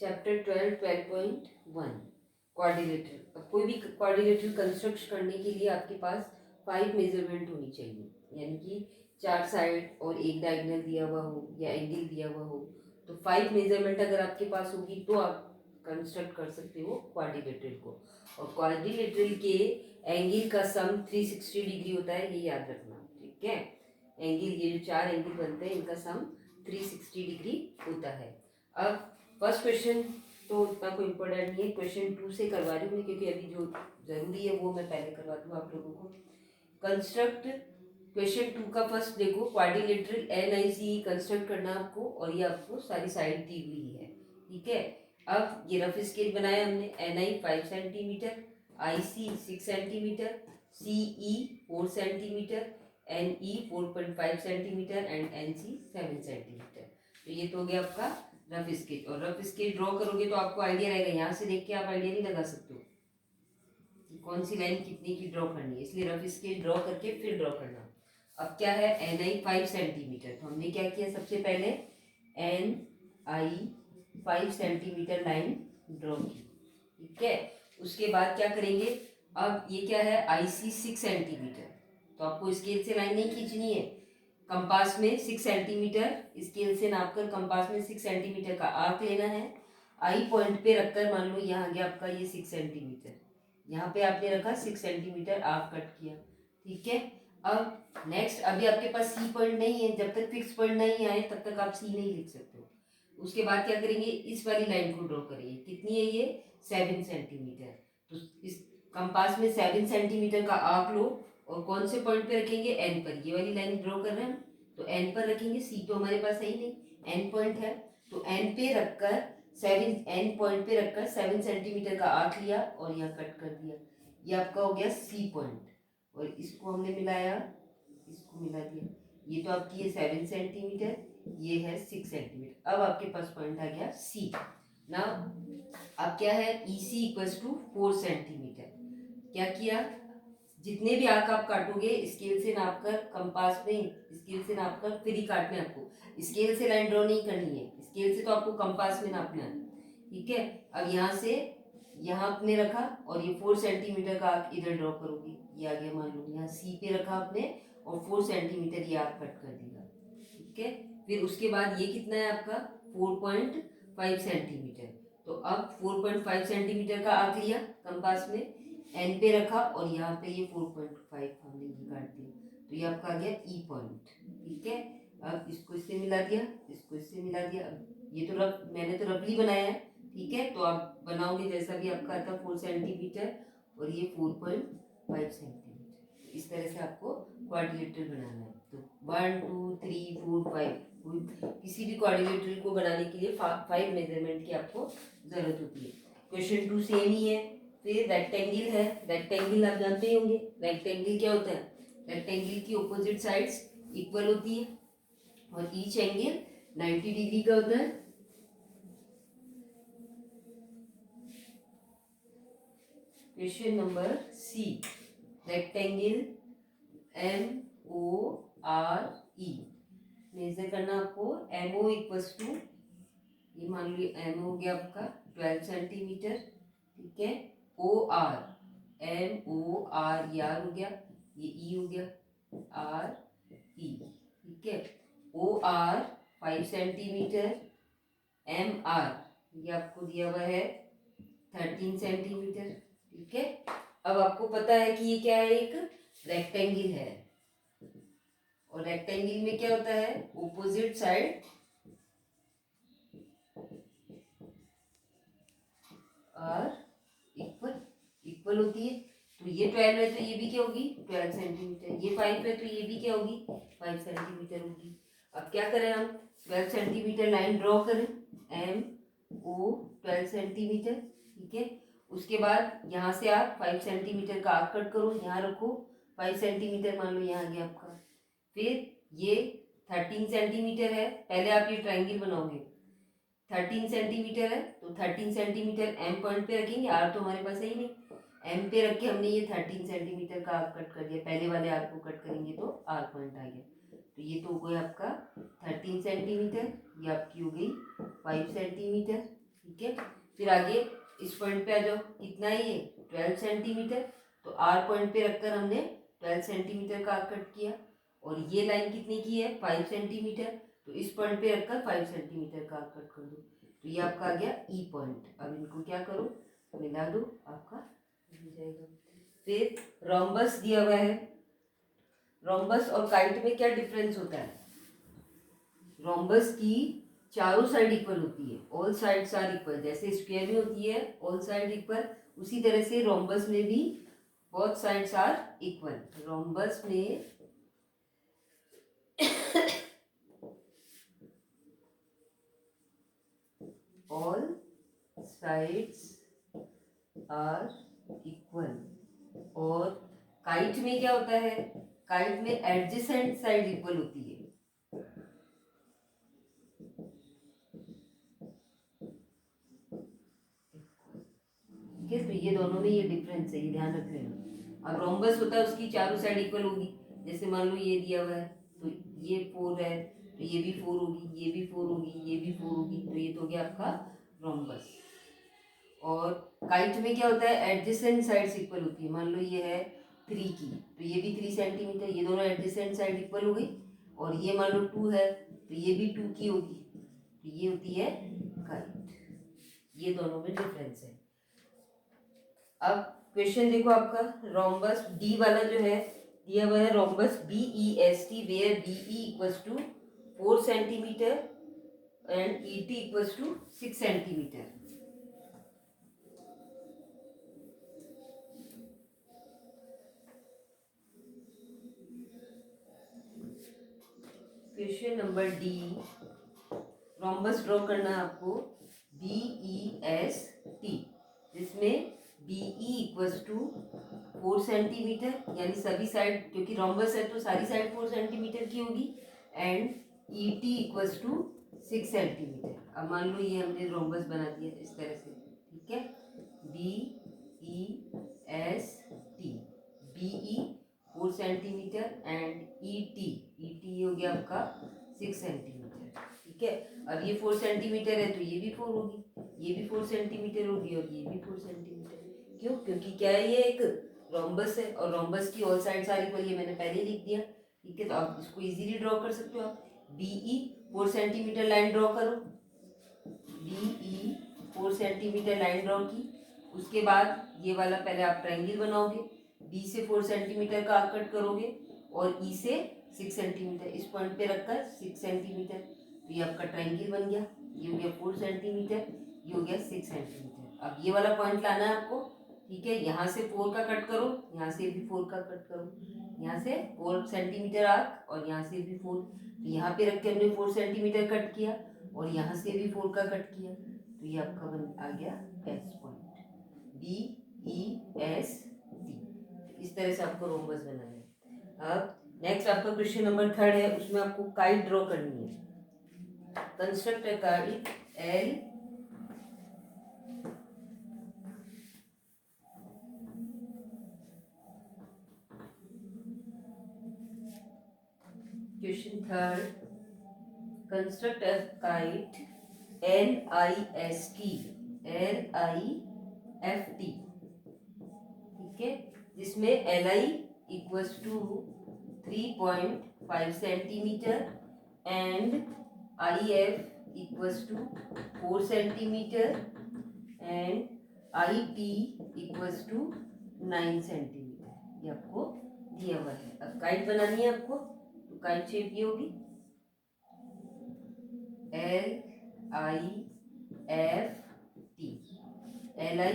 Chapter 12.1 quadrilateral. अब कोई भी क्वाड्रिलेटरल कंस्ट्रक्ट करने के लिए आपके पास 5 मेजरमेंट होनी चाहिए, यानी कि 4 साइड और एक डायगोनल दिया हुआ हो या एंगल दिया हुआ हो, तो 5 मेजरमेंट अगर आपके पास होगी तो आप कंस्ट्रक्ट कर सकते हो क्वाड्रिलेटरल को। और क्वाड्रिलेटरल के एंगल का सम 360 डिग्री होता है, ये याद रखना, ठीक है। एंगल, ये जो 4 एंगल बनते हैं इनका सम 360 डिग्री होता है। अब फर्स्ट क्वेश्चन तो उतना कोई इम्पोर्टेंट नहीं है, क्वेश्चन 2 से करवा रही हूँ मैं, क्योंकि अभी जो ज़रूरी है वो मैं पहले करवा दूँ आप लोगों को। कंस्ट्रक्ट क्वेश्चन 2 का फर्स्ट देखो, क्वाड्रिलेटरल NICE कंस्ट्रक्ट करना आपको, और ये आपको सारी साइड दी हुई है, ठीक है। अब ये रफ स्केल बनाया हमने, NI 5 centimetre, IC 6 centimetre, CE 4 centimetre, NE 4.5 centimetre and NC 7 centimetre. तो ये तो हो गया आपका रफ स्केच। और रफ स्केच ड्रॉ करोगे तो आपको आइडिया रहेगा, यहाँ से देख के आप आइडिया नहीं लगा सकते हो कि कौन सी लाइन कितनी की ड्रॉ करनी है, इसलिए रफ स्केच ड्रॉ करके फिर ड्रॉ करना। अब क्या है, NI 5 सेंटीमीटर, तो हमने क्या किया, सबसे पहले NI 5 सेंटीमीटर लाइन ड्रॉ की, ठीक है। उसके बाद क्या करेंगे, अब ये क्या है, IC 6 सेंटीमीटर, तो आपको स्केल से लाइन नहीं खींचनी है, कंपास में 6 सेंटीमीटर स्केल से नापकर कंपास में 6 सेंटीमीटर का आर्क लेना है। आई पॉइंट पे रखकर, मान लो यहाँ गया आपका ये 6 सेंटीमीटर, यहाँ पे आपने रखा 6 सेंटीमीटर आर्क कट किया, ठीक है। अब नेक्स्ट, अभी आपके पास सी पॉइंट नहीं है, जब तक फिक्स पॉइंट नहीं आए तब तक आप सी नहीं लिख सकते हो। उसके बाद क्या करेंगे, इस वाली लाइन को ड्रॉ करेंगे, कितनी है ये 7 सेंटीमीटर, तो इस कंपास में 7 सेंटीमीटर का आर्क लो और कौन से पॉइंट पे रखेंगे, एन पर, ये वाली लाइन ड्रॉ कर रहे हैं तो एन पर रखेंगे, सी तो हमारे पास है ही नहीं, एन पॉइंट है, तो एन पे रखकर 7, एन पॉइंट पे रखकर 7 सेंटीमीटर का आर्क लिया और यहाँ कट कर दिया, ये आपका हो गया सी पॉइंट। और इसको हमने मिलाया, इसको मिला दिया, ये तो आपकी है 7 सेंटीमीटर, ये है 6 सेंटीमीटर, अब आपके पास पॉइंट आ गया सी ना। अब क्या है, EC इक्वल्स टू 4 सेंटीमीटर, क्या किया, जितने भी आर्क आप काटोगे स्केल से नापकर, कंपास में स्केल से नापकर फिर ही काटने आपको, स्केल से लाइन ड्रॉ नहीं करनी है, स्केल से तो आपको कंपास में नापना है, ठीक है। अब यहाँ से यहाँ आपने रखा और ये 4 सेंटीमीटर का आर्क इधर ड्रॉ करोगे, ये आ गया, मान लो यहाँ सी पे रखा आपने और 4 सेंटीमीटर ये आर्क कट कर दिया, ठीक है। फिर उसके बाद ये कितना है आपका 4.5 सेंटीमीटर, तो अब 4.5 सेंटीमीटर का आर्क लिया कंपास में, एन पे रखा और यहाँ पे ये 4.5 हमने ये काट दिया, तो ये आपका आ गया ई पॉइंट, ठीक है। अब इसको इससे मिला दिया, इसको इससे मिला दिया, अब ये तो रफ, मैंने तो रफली बनाया है, ठीक है, तो आप बनाओगे जैसा भी आपका आता 4 सेंटीमीटर और ये 4.5 सेंटीमीटर, इस तरह से आपको क्वाड्रिलेटरल बनाना है। तो 1 2 3 4 5, किसी भी क्वाड्रिलेटरल को बनाने के लिए 5 मेजरमेंट की आपको जरूरत होती है। क्वेश्चन 2 सेम ही है। फिर रेक्टेंगल है, रेक्टेंगल आप जानते ही होंगे, रेक्टेंगल क्या होता है, रेक्टेंगल की ऑपोजिट साइड्स इक्वल होती है और ईच एंगल 90 डिग्री का होता है। Question number C, rectangle MORE measure करना आपको, MO इक्वल्स टू, ये मान लो M हो गया आपका 12 सेंटीमीटर, ठीक है। OR, MOR ये R हो गया, ये E हो गया RE, ठीक है। OR 5 सेंटीमीटर, MR ये आपको दिया हुआ है 13 सेंटीमीटर, ठीक है। अब आपको पता है कि ये क्या है, एक रेक्टेंगल है, और रेक्टेंगल में क्या होता है, ऑपोजिट साइड और इक्वल इक्वल होती है, तो ये 12 है तो ये भी क्या होगी 12 सेंटीमीटर, ये 5 है तो ये भी क्या होगी 5 सेंटीमीटर होगी। अब क्या करें हम, 12 सेंटीमीटर लाइन ड्रॉ करें, MO 12 सेंटीमीटर, ठीक है। उसके बाद यहाँ से आप 5 सेंटीमीटर का आर्क कट करो, यहाँ रखो 5 सेंटीमीटर, मान लो यहाँ आ गया आपका। फिर ये 13 सेंटीमीटर है, पहले आप ये ट्राइंगल बनाओगे, 13 सेंटीमीटर है तो 13 सेंटीमीटर एम पॉइंट पे रखेंगे, आर तो हमारे पास है ही नहीं, एम पे रख के हमने ये 13 सेंटीमीटर का आर्क कट कर दिया, पहले वाले आर्क को कट करेंगे तो आर पॉइंट आ गया, तो ये तो हो गया आपका 13 सेंटीमीटर, ये आपकी हो गई 5 सेंटीमीटर, ठीक है, फिर आगे इस पॉइंट पे आ जाओ, कितना है ये 12 सेंटीमीटर, तो आर पॉइंट पे रखकर हमने 12 सेंटीमीटर का आर्क कट किया। और ये लाइन कितने की है 5 सेंटीमीटर, तो इस पॉइंट पे रखकर 5 सेंटीमीटर का आर्क कट कर दो, तो ये आपका आ गया ई पॉइंट। अब इनको क्या करो, मिला दो, आपका हो जाएगा। फिर रोम्बस दिया हुआ है, रोम्बस और काइट में क्या डिफरेंस होता है, रोम्बस की चारों साइड इक्वल होती है, ऑल साइड्स आर इक्वल, जैसे स्क्वायर में होती है ऑल साइड इक्वल, उसी तरह से रोम्बस में भी both sides are equal. Rhombus में ऑल साइड्स आर इक्वल, और काइट में क्या होता है, काइट में एडजेसेंट साइड इक्वल होती है। ठीक है, तो ये दोनों में ये डिफरेंस है, ये ध्यान रख लेना। अब रोम्बस होता है उसकी चारों साइड इक्वल होगी, जैसे मान लो ये दिया हुआ है, तो ये 4 है, तो ये भी 4 होगी, ये भी 4 होगी, ये भी 4 होगी, तो ये तो हो गया आपका रोम्बस। और काइट में क्या होता है, एडजेसेंट साइड्स इक्वल होती है, मान लो ये है 3 की, तो ये भी 3 सेंटीमीटर, ये दोनों एडजेसेंट साइड इक्वल हो गई। और ये मान लो 2 है, तो ये भी 2 की होगी, तो ये होती है काइट। ये दोनों में डिफरेंस है। अब क्वेश्चन देखो आपका, रोम्बस डी वाला जो है दिया हुआ है, rhombus B E S T where B E equals to 4 centimetre and E T equals to 6 centimetre. Question number D, rhombus draw करना है आपको बी ई एस टी, जिसमें B E equals to 4 centimetre, यानी सभी side, क्योंकि rhombus है तो सारी साइड 4 सेंटीमीटर की होगी, and E T equals to 6 centimetre. अब मान लो ये हमने रोम्बस बना दिया इस तरह से, ठीक है, B E S T, B E 4 centimetre and E T हो गया आपका 6 सेंटीमीटर। ठीक है, अब ये 4 सेंटीमीटर है तो ये भी 4 होगी, ये भी 4 सेंटीमीटर होगी, और ये भी 4 सेंटीमीटर। क्यों, क्योंकि क्या है, ये एक रोम्बस है, और रोम्बस की ऑल साइड्स आर इक्वल, ये मैंने पहले ही लिख दिया। ठीक है, तो आप इसको इजीली ड्रॉ कर सकते हो। आप B E 4 centimetre line draw करो, B E 4 centimetre line draw की, उसके बाद ये वाला पहले आप ट्रायंगल बनाओगे, बी से 4 सेंटीमीटर का आर्क कट करोगे, और ई से 6 सेंटीमीटर, इस पॉइंट पे रखकर 6 सेंटीमीटर, तो ये आपका ट्रायंगल बन गया। ये हो गया 4 सेंटीमीटर, ये हो गया 6 सेंटीमीटर। अब ये वाला पॉइंट लाना है आपको, ठीक है, यहाँ से 4 का कट करो, यहाँ से भी 4 का कट करो, यहाँ से 4 सेंटीमीटर आर्क और यहाँ से भी 4, तो यहाँ पे रख के हमने 4 सेंटीमीटर कट किया, और यहाँ से भी 4 का कट किया, तो ये आपका बन आ गया S point, B E S T. इस तरह से आपको रोम्बस बनाना है। अब नेक्स्ट आपका क्वेश्चन नंबर 3 है, उसमें आपको काइट ड्रॉ करनी है। Construct a kite L question 3, construct a kite LIST, LIFT, ठीक है, जिसमें LI equals to 3.5 centimetre and IF equals to 4 centimetre and IT equals to 9 centimetre. ये आपको दिया हुआ है। अब काइट बनानी है आपको, तो काइट शेप ये होगी LIFT, LI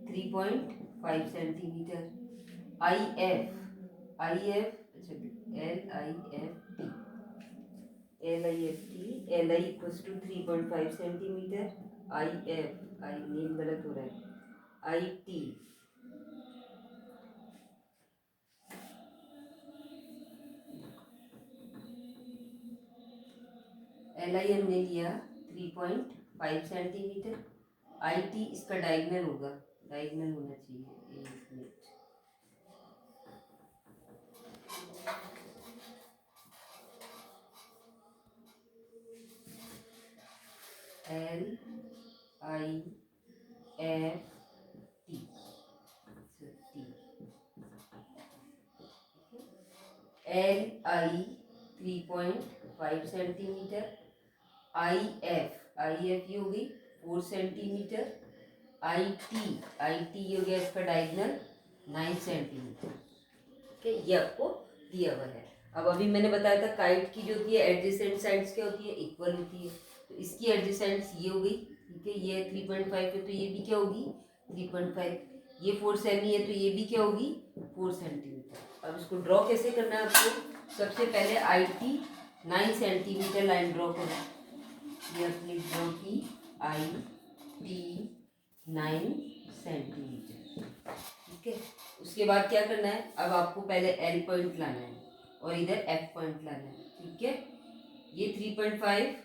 3.5 सेंटीमीटर, IF अच्छा LIFT, LI equals to 3.5 centimetre, IF I name गलत हो रहा है, IT LI हमने लिया 3.5 सेंटीमीटर, IT इसका डायगनल होगा, डायगनल होना चाहिए, एक minute, I F T, L I 3.5 centimetre, I F ये हो गई 4 सेंटीमीटर, आई टी ये हो गया इसका डायगोनल 9 सेंटीमीटर। ओके, ये आपको दिया हुआ है। अब अभी मैंने बताया था काइट की जो होती है एडजेसेंट साइड्स क्या होती है, इक्वल होती है। तो इसकी एडजेसेंट्स ये हो गई, ठीक है, ये 3.5 है तो ये भी क्या होगी 3.5, ये 4 सेमी है तो ये भी क्या होगी 4 सेंटीमीटर। अब इसको ड्रॉ कैसे करना है आपको, सबसे पहले I T 9 centimetre line draw करो। ये अपनी ड्रॉ की आई टी 9 सेंटीमीटर, ठीक है। उसके बाद क्या करना है, अब आपको पहले एल पॉइंट लाना है और इधर एफ पॉइंट लाना है, ठीक है। ये 3.5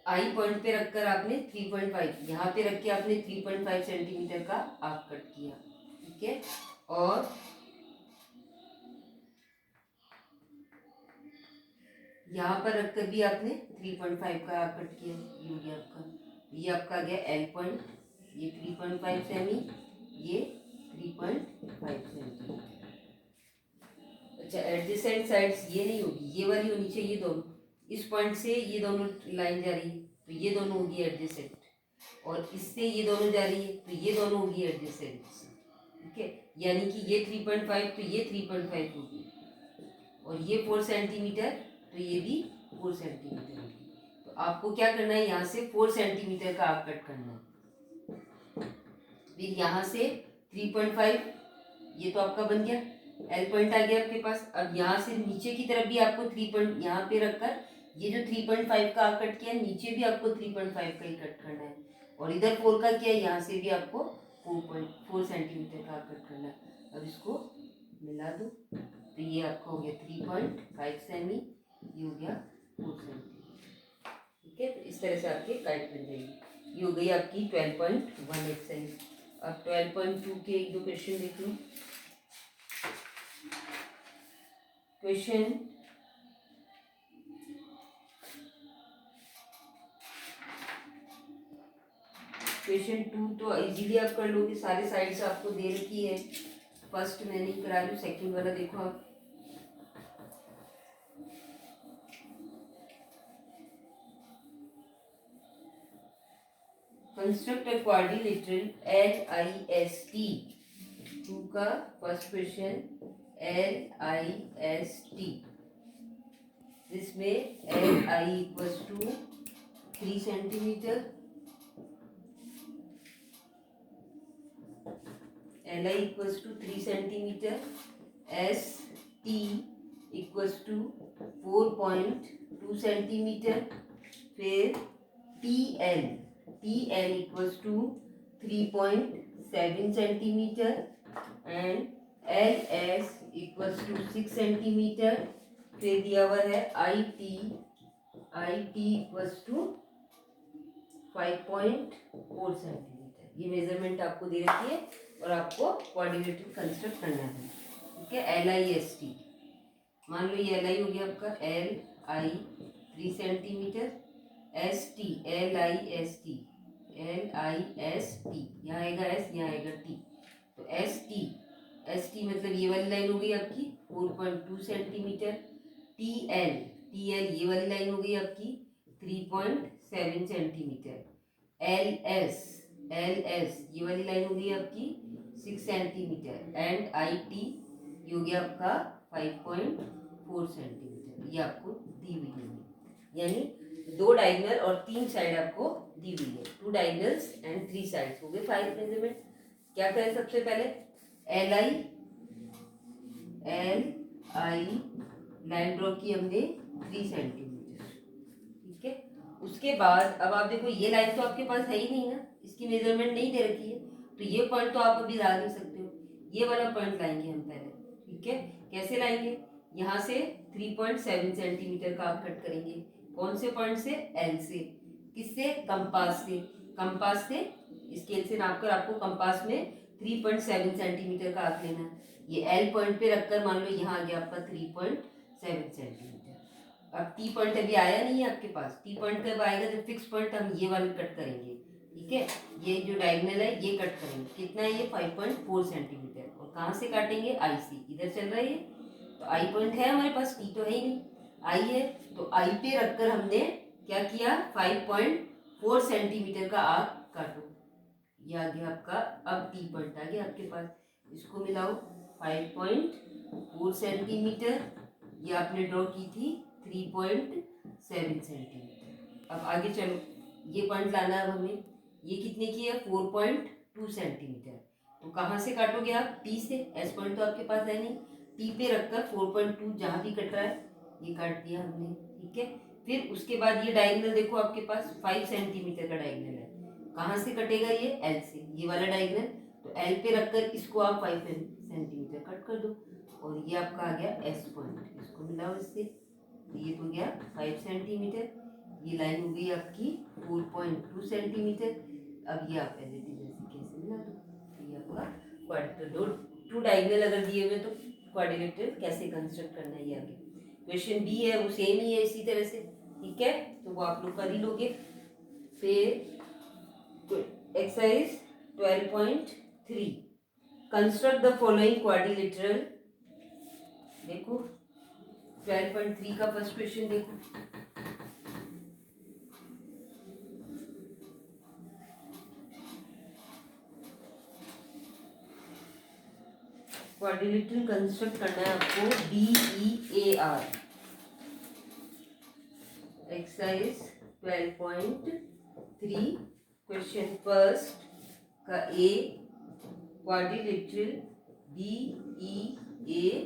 आई पॉइंट पे रखकर आपने 3.5 यहाँ पे रख के आपने 3.5 सेंटीमीटर का आर्क कट किया, ठीक है। और यहाँ पर रखकर भी आपने 3.5 का आर्क कट किया, ये हो गया आपका, ये आपका गया एल पॉइंट, ये 3.5 सेमी, ये 3.5 सेंटीमीटर। अच्छा, एडजेसेंट साइड्स ये नहीं होगी, ये वाली होनी चाहिए दोनों, इस पॉइंट से ये दोनों लाइन जा रही है तो ये दोनों होगी एडजेसेंट, और इससे ये दोनों जा रही है तो ये दोनों होगी एडजेसेंट, ठीक है। यानी कि ये 3.5 तो ये 3.5 होगी, और ये 4 सेंटीमीटर तो ये भी 4 सेंटीमीटर होगी। तो आपको क्या करना है, यहाँ से 4 सेंटीमीटर का आर्क कट करना है। फिर यहाँ से 3.5 ये तो आपका बन गया, एल पॉइंट आ गया आपके पास। अब यहाँ से नीचे की तरफ भी आपको 3 पॉइंट यहाँ पे रखकर ये जो 3.5 का आर्क कट किया, नीचे भी आपको 3.5 का ही कट करना है, और इधर 4 का किया, यहाँ से भी आपको 4 सेंटीमीटर का आर्क कट करना है। अब इसको मिला दो तो ये आपका हो गया 3.5 सेमी, ये हो गया 4 सेंटीमीटर, ठीक है। तो इस तरह से आपकी काइट बन जाएगी। ये हो गई आपकी 12.1 एक्सरसाइज। अब 12.2 के एक दो क्वेश्चन देख लो। क्वेश्चन 2 तो इजीली आप कर लोगे, सारे साइड्स आपको दे रखी है। फर्स्ट मैं नहीं करा रही, सेकंड वाला देखो आप। कंस्ट्रक्ट अ क्वाड्रिलेटरल LIST 2 का फर्स्ट क्वेश्चन LIST, जिसमें LI equals to 3 centimetre, LI equals to 3 centimetre, ST equals to 4.2 centimetre, फिर TL equals to 3.7 centimetre, and LS equals to 6 centimetre. फिर दिया हुआ है IT इक्वल्स टू 5.4 सेंटीमीटर। ये measurement आपको दे रखी है और आपको क्वाड्रिलेटरल कंस्ट्रक्ट करना है, ठीक है। LIST, मान लो ये LI हो गया आपका, LI 3 सेंटीमीटर, ST LIST यहाँ आएगा S, यहाँ आएगा T, तो ST मतलब ये वाली लाइन हो गई आपकी 4.2 सेंटीमीटर, TL ये वाली लाइन हो गई आपकी 3.7 सेंटीमीटर, LS ये वाली लाइन हो गई आपकी 6 सेंटीमीटर, एंड IT ये हो गया आपका 5.4 सेंटीमीटर। ये आपको दी हुई है, यानी 2 डायगोनल और 3 साइड आपको दी हुई है, 2 डायगोनल्स एंड 3 साइड्स हो गए 5 मेजरमेंट। क्या करें, सबसे पहले LI लाइन ड्रॉ की हमने 3 सेंटीमीटर, ठीक है। उसके बाद अब आप देखो ये लाइन तो आपके पास है ही नहीं ना, इसकी मेजरमेंट नहीं दे रखी है, तो ये पॉइंट तो आप अभी ला नहीं सकते हो, ये वाला पॉइंट लाएंगे हम पहले, ठीक है। कैसे लाएंगे, यहाँ से 3.7 सेंटीमीटर का आप कट करेंगे, कौन से पॉइंट से, L से, किससे, कंपास से, कंपास से स्केल से नापकर आपको कंपास में 3.7 सेंटीमीटर का आंक लेना है। ये L पॉइंट पे रखकर मान लो यहाँ आ गया आपका 3.7 सेंटीमीटर। अब T पॉइंट अभी आया नहीं है आपके पास, T पॉइंट कब आएगा, जब फिक्स पॉइंट हम ये वाले कट करेंगे, ठीक है। ये जो डायगोनल है ये कट करेंगे, कितना है ये 5.4 सेंटीमीटर। और कहाँ से काटेंगे, आई से, इधर चल रहा है ये, तो आई पॉइंट है हमारे पास, टी तो है ही नहीं, आई है, तो आई पे रखकर हमने क्या किया, 5.4 सेंटीमीटर का आर्क काटो, ये आ गया आपका। अब टी पॉइंट आ गया आपके पास, इसको मिलाओ, 5.4 सेंटीमीटर, ये आपने ड्रॉ की थी 3.7 सेंटीमीटर। अब आगे चलो, ये पॉइंट लाना है अब हमें, ये कितने की है, 4.2 सेंटीमीटर। तो कहाँ से काटोगे आप, टी से, एस पॉइंट तो आपके पास है नहीं, टी पे रखकर 4.2 जहाँ भी कट रहा है ये काट दिया हमने, ठीक है। फिर उसके बाद ये डायगोनल देखो आपके पास 5 सेंटीमीटर का डायगोनल है, कहाँ से कटेगा ये, एल से, ये वाला डायगोनल, तो एल पे रखकर इसको आप 5 सेंटीमीटर कट कर दो, और ये आपका आ गया एस पॉइंट, इसको मिलाओ इससे, तो ये हो गया 5 सेंटीमीटर, ये लाइन हो गई आपकी 4.2 सेंटीमीटर। अब ये आप एज इट इज ऐसे कैसे मिला दो, तो ये आपका क्वाड्रिलेटरल, टू डायगोनल अगर दिए हुए तो क्वाड्रिलेटरल कैसे कंस्ट्रक्ट करना है, ये आगे क्वेश्चन बी है वो सेम ही है इसी तरह से, ठीक है, तो वो आप लोग कर ही लोगे। फिर exercise 12.3 construct the following quadrilateral, देखो 12.3 का फर्स्ट क्वेश्चन देखो, क्वाड्रिलेटरल कंस्ट्रक्ट करना है आपको, DEAR, एक्सरसाइज 12.3 क्वेश्चन फर्स्ट का ए, क्वाड्रिलेटरल DEAR,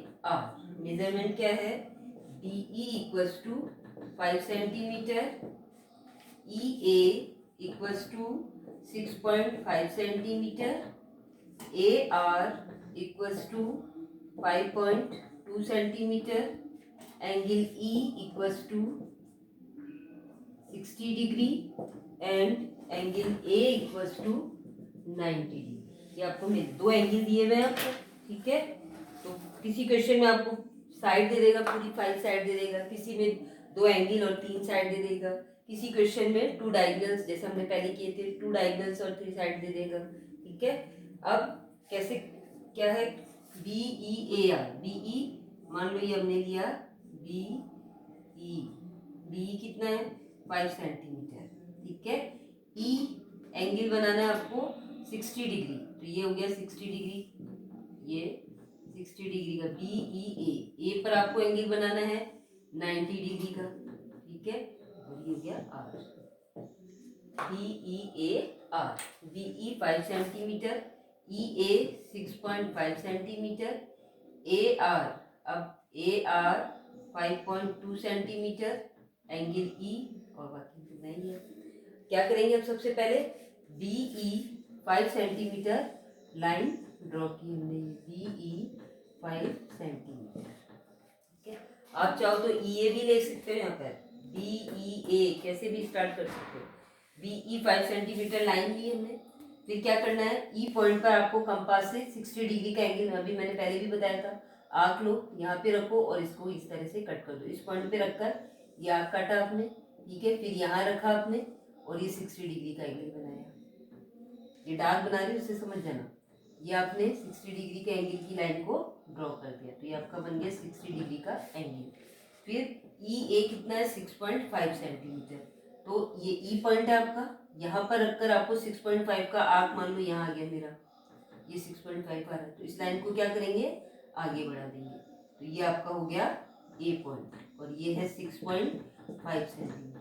मेजरमेंट क्या है, DE equals to 5 centimetre, EA equals to 6.5 centimetre, AR equals to 5.2 centimetre, angle E equals to 60 degree and angle A equals to 90 degree. ये आपको दो angle दिए हुए हैं आपको, ठीक है। तो किसी क्वेश्चन में आपको साइड दे देगा, पूरी 5 साइड दे देगा, किसी में 2 एंगल और 3 साइड दे देगा, किसी क्वेश्चन में 2 डायगोनल्स, जैसे हमने पहले किए थे 2 डायगोनल्स और 3 साइड दे देगा, ठीक है। अब कैसे, क्या है, BEAR, BE मान लो ये हमने लिया BE कितना है 5 सेंटीमीटर, ठीक है। E एंगल बनाना है आपको 60 डिग्री, तो ये हो गया 60 डिग्री, ये 60 डिग्री का BEA, ए पर आपको एंगल बनाना है 90 डिग्री का, ठीक है, और ये हो गया R, BEAR, BE 5 centimetre, EA 6.5 centimetre, AR, अब AR 5.2 सेंटीमीटर, एंगल E, और बाकी तो नहीं है। क्या करेंगे अब, सबसे पहले BE 5 सेंटीमीटर लाइन ड्रॉ की हमने, BE 5 सेंटीमीटर, ठीक है। आप चाहो तो EA भी ले सकते हो, यहाँ पर BEA कैसे भी स्टार्ट कर सकते हो, BE 5 सेंटीमीटर लाइन ली हमने। फिर क्या करना है, E पॉइंट पर आपको कंपास से 60 डिग्री का एंगल, अभी मैंने पहले भी बताया था, आर्क लो, यहाँ पे रखो और इसको इस तरह से कट कर दो, इस पॉइंट पे रखकर ये आर्क काटा आपने, ठीक है। फिर यहाँ रखा आपने और ये 60 डिग्री का एंगल बनाया, ये डार्क बना रही है उससे समझ जाना, ये आपने 60 डिग्री के एंगल की लाइन को ड्रॉ कर दिया, तो ये आपका बन गया 60 डिग्री का एंगल। फिर EA कितना है 6.5 सेंटीमीटर, तो ये E पॉइंट है आपका, यहाँ पर रखकर आपको 6.5 का आर्क मान लो यहाँ आ गया मेरा, ये 6.5 आ रहा है, तो इस लाइन को क्या करेंगे, आगे बढ़ा देंगे, तो ये आपका हो गया A पॉइंट, और ये है 6.5 सेंटीमीटर।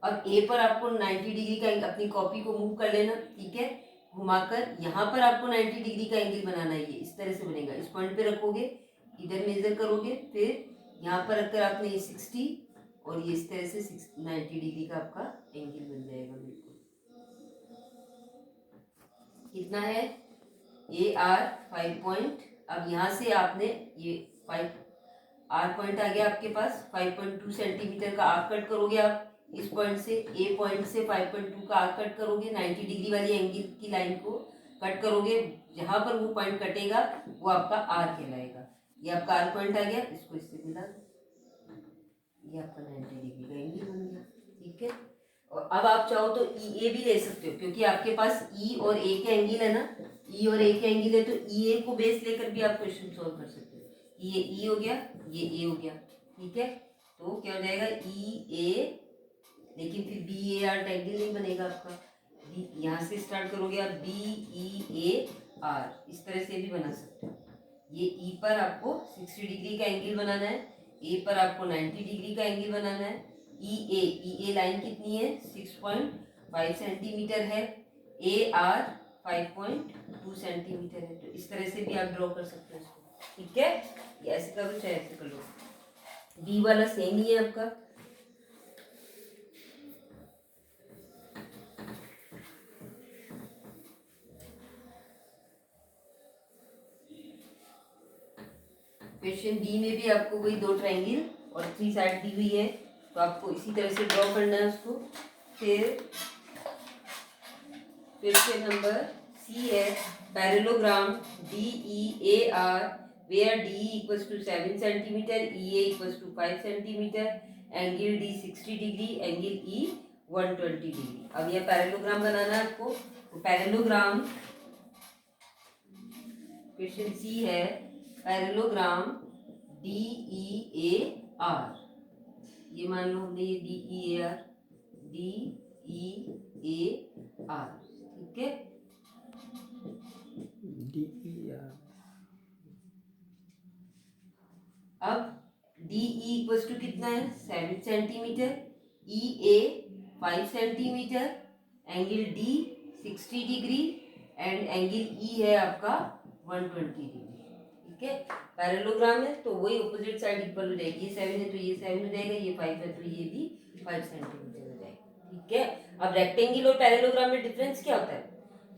अब A पर आपको 90 डिग्री का, अपनी कॉपी को मूव कर लेना, ठीक है, घुमाकर यहाँ पर आपको 90 डिग्री का एंगल बनाना है, ये इस तरह से बनेगा, इस पॉइंट पे रखोगे, इधर मेजर करोगे, फिर यहाँ पर रखकर आपने ये 60 और ये इस तरह से 90 डिग्री का आपका एंगल बन जाएगा, बिल्कुल। कितना है, AR 5 पॉइंट, अब यहाँ से आपने ये 5 आर पॉइंट आ गया आपके पास, 5.2 सेंटीमीटर का आर्क कट करोगे आप, इस पॉइंट से ए पॉइंट से 5.2 का आर्क कट करोगे, 90 डिग्री वाली एंगल की लाइन को कट करोगे, जहां पर वो पॉइंट कटेगा वो आपका आर कहलाएगा, ये आपका आर पॉइंट आ गया, इसको इससे मिला दो, ये आपका 90 डिग्री का एंगल बन गया, ठीक है। और अब आप चाहो तो ई ए भी ले सकते हो, क्योंकि आपके पास ई और ए के एंगल है ना, ई और ए के एंगल है, तो ई ए को बेस लेकर भी आप क्वेश्चन सॉल्व कर सकते हो। ये ई हो गया, ये ए हो गया, ठीक है। तो क्या हो जाएगा ई ए, लेकिन फिर बी ए आर ट्रायंगल नहीं बनेगा आपका। यहाँ से स्टार्ट करोगे आप बी ई ए आर, इस तरह से भी बना सकते हो। ये ई पर आपको 60 डिग्री का एंगल बनाना है, ए पर आपको 90 डिग्री का एंगल बनाना है। ई ए लाइन कितनी है 6.5 सेंटीमीटर है, ए आर 5.2 सेंटीमीटर है। तो इस तरह से भी आप ड्रॉ कर सकते हो इसको, ठीक है। ये ऐसे करो चाहे ऐसे कर लो। बी वाला सेम ही है आपका। क्वेश्चन बी में भी आपको वही 2 ट्रायंगल और 3 साइड दी हुई है, तो आपको इसी तरह से ड्रॉ करना है उसको। फिर क्वेश्चन नंबर सी है parallelogram D E A R where D equals to 7 centimetre, E A equals to 5 centimetre, angle D 60 degree, angle E 120 degree. अब यह पैरेललोग्राम बनाना है आपको। तो पैरेललोग्राम क्वेश्चन सी है parallelogram D E A are, ये मान लो हमने ये D E A are, D E A are, ठीक है। डी ई आर, अब डी ई इक्वल्स टू कितना है 7 centimetre, E A 5 centimetre, angle D 60 degree and angle E है आपका 120 डिग्री, ठीक है। पैरेललोग्राम है तो वही ऑपोजिट साइड इक्वल हो जाएगी। ये 7 है तो ये 7 हो जाएगा, ये 5 है तो ये भी 5 सेंटीमीटर हो जाएगा, ठीक है। अब रेक्टेंगल और पैरेललोग्राम में डिफरेंस क्या होता है?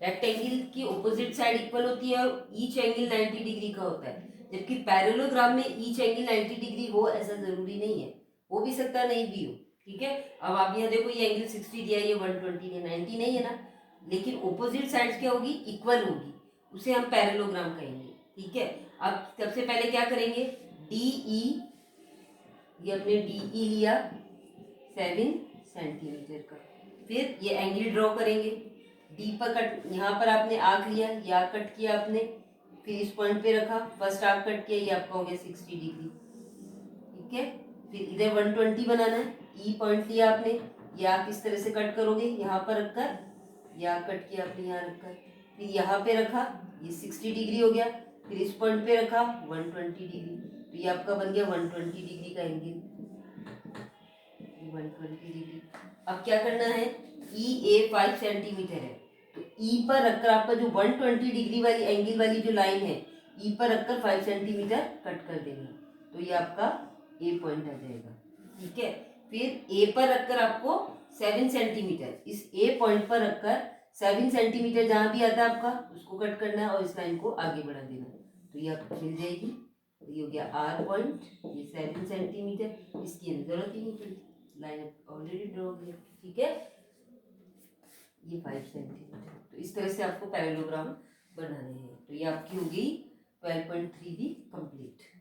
रेक्टेंगल की ऑपोजिट साइड इक्वल होती है और ईच एंगल 90 डिग्री का होता है, जबकि पैरेललोग्राम में ईच एंगल 90 डिग्री हो ऐसा जरूरी नहीं है, हो भी सकता है नहीं भी हो, ठीक है। अब आप यहाँ देखो ये एंगल 60 दिया है, ये 120 है, 90 नहीं है ना, लेकिन ऑपोजिट साइड्स क्या होगी इक्वल होगी, उसे हम पैरेललोग्राम कहेंगे, ठीक है। अब सबसे पहले क्या करेंगे, डी ई, ये अपने डी ई लिया 7 सेंटीमीटर का, फिर ये एंगल ड्रॉ करेंगे। डी पर कट, यहाँ पर आपने आर्क लिया, या कट किया आपने, फिर इस पॉइंट पे रखा, फर्स्ट आर्क कट किया, ये आपका हो गया 60 डिग्री, ठीक है। फिर इधर 120 बनाना है, ई पॉइंट लिया आपने, ये आर्क इस तरह से कट करोगे, यहाँ पर रखकर, या कट किया आपने यहाँ रखकर, फिर यहाँ पे रखा, ये 60 डिग्री हो गया, फिर इस पॉइंट पे रखा 120 डिग्री, तो ये आपका बन गया 120 डिग्री का एंगल, 120 डिग्री। अब क्या करना है, ई ए 5 सेंटीमीटर है, तो ई पर रखकर आपका जो 120 डिग्री वाली एंगल वाली जो लाइन है, ई पर रखकर 5 सेंटीमीटर कट कर देंगे, तो ये आपका ए पॉइंट आ जाएगा, ठीक है। फिर ए पर रखकर आपको 7 सेंटीमीटर, इस ए पॉइंट पर रखकर 7 सेंटीमीटर जहाँ भी आता है आपका उसको कट करना है और इस लाइन को आगे बढ़ा देना, तो ये आपको मिल जाएगी। तो ये हो गया आर पॉइंट, ये 7 सेंटीमीटर, इसकी जरूरत ही नहीं पड़ी, लाइन ऑलरेडी ड्रॉ हो गई, ठीक है। ये 5 सेंटीमीटर, तो इस तरह से आपको पैरेललोग्राम बनाने हैं। तो ये आपकी होगी 12.3 भी कंप्लीट।